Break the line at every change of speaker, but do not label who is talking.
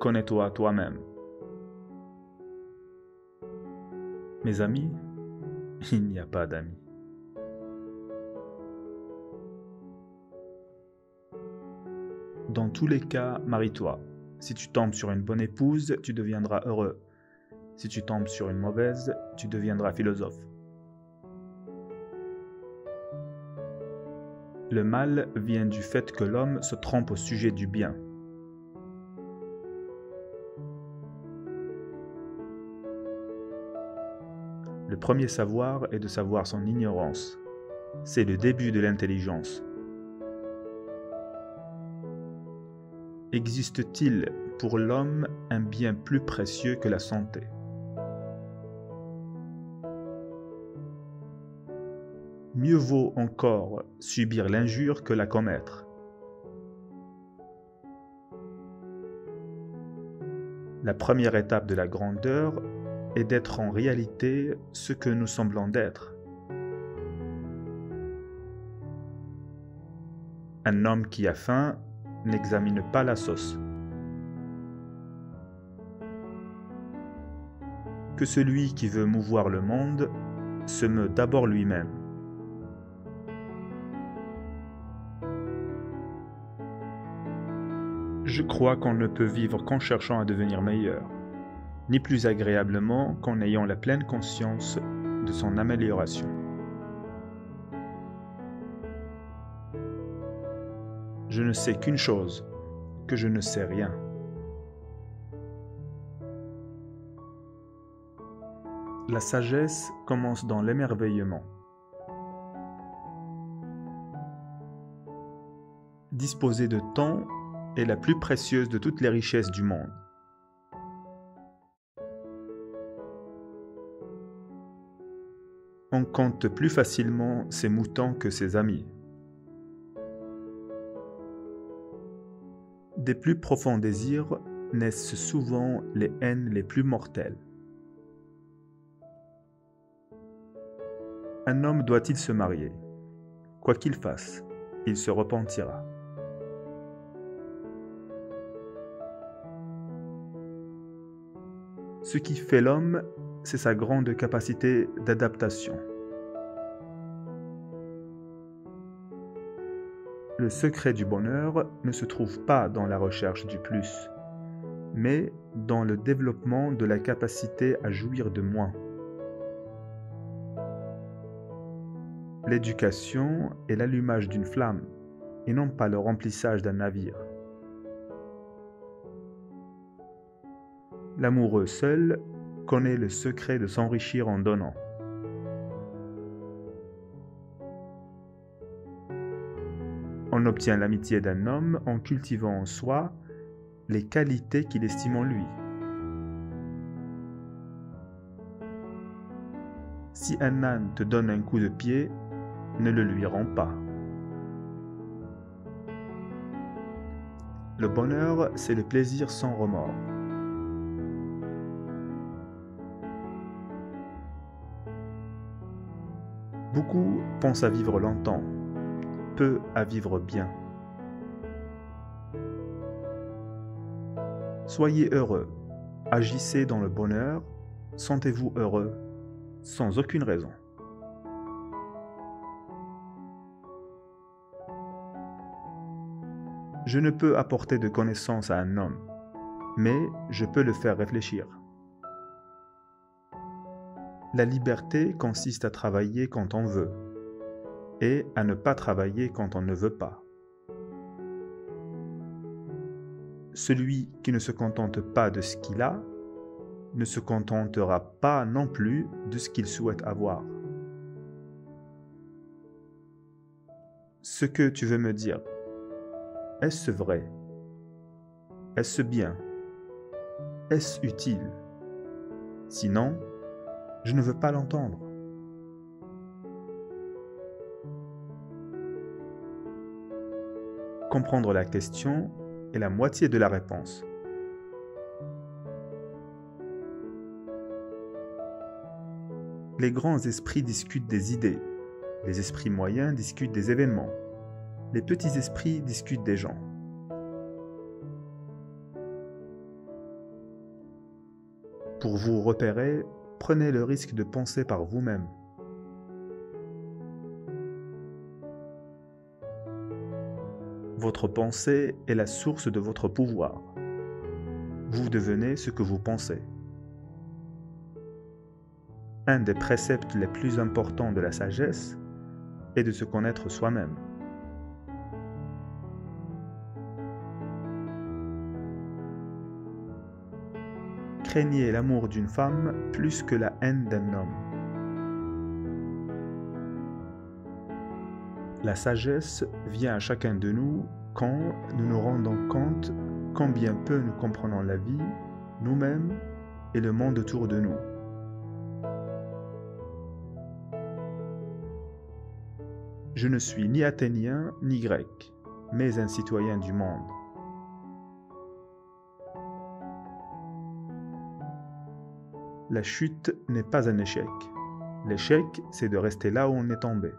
connais-toi toi-même. Mes amis, il n'y a pas d'amis. Dans tous les cas, marie-toi. Si tu tombes sur une bonne épouse, tu deviendras heureux. Si tu tombes sur une mauvaise, tu deviendras philosophe. Le mal vient du fait que l'homme se trompe au sujet du bien. Le premier savoir est de savoir son ignorance. C'est le début de l'intelligence. Existe-t-il pour l'homme un bien plus précieux que la santé? Mieux vaut encore subir l'injure que la commettre. La première étape de la grandeur est d'être en réalité ce que nous semblons d'être. Un homme qui a faim n'examine pas la sauce. Que celui qui veut mouvoir le monde se meut d'abord lui-même. Je crois qu'on ne peut vivre qu'en cherchant à devenir meilleur, ni plus agréablement qu'en ayant la pleine conscience de son amélioration. Je ne sais qu'une chose, que je ne sais rien. La sagesse commence dans l'émerveillement. Disposer de temps est la plus précieuse de toutes les richesses du monde. On compte plus facilement ses moutons que ses amis. Des plus profonds désirs naissent souvent les haines les plus mortelles. Un homme doit-il se marier? Quoi qu'il fasse, il se repentira. Ce qui fait l'homme, c'est sa grande capacité d'adaptation. Le secret du bonheur ne se trouve pas dans la recherche du plus, mais dans le développement de la capacité à jouir de moins. L'éducation est l'allumage d'une flamme, et non pas le remplissage d'un navire. L'amoureux seul connaît le secret de s'enrichir en donnant. On obtient l'amitié d'un homme en cultivant en soi les qualités qu'il estime en lui. Si un âne te donne un coup de pied, ne le lui rends pas. Le bonheur, c'est le plaisir sans remords. Beaucoup pensent à vivre longtemps, peu à vivre bien. Soyez heureux, agissez dans le bonheur, sentez-vous heureux, sans aucune raison. Je ne peux apporter de connaissances à un homme, mais je peux le faire réfléchir. La liberté consiste à travailler quand on veut, et à ne pas travailler quand on ne veut pas. Celui qui ne se contente pas de ce qu'il a, ne se contentera pas non plus de ce qu'il souhaite avoir. Ce que tu veux me dire, est-ce vrai? Est-ce bien? Est-ce utile? Sinon, je ne veux pas l'entendre. Comprendre la question est la moitié de la réponse. Les grands esprits discutent des idées, les esprits moyens discutent des événements, les petits esprits discutent des gens. Pour vous repérer, prenez le risque de penser par vous-même. Votre pensée est la source de votre pouvoir. Vous devenez ce que vous pensez. Un des préceptes les plus importants de la sagesse est de se connaître soi-même. Craignez l'amour d'une femme plus que la haine d'un homme. La sagesse vient à chacun de nous quand nous nous rendons compte combien peu nous comprenons la vie, nous-mêmes et le monde autour de nous. Je ne suis ni athénien ni grec, mais un citoyen du monde. La chute n'est pas un échec. L'échec, c'est de rester là où on est tombé.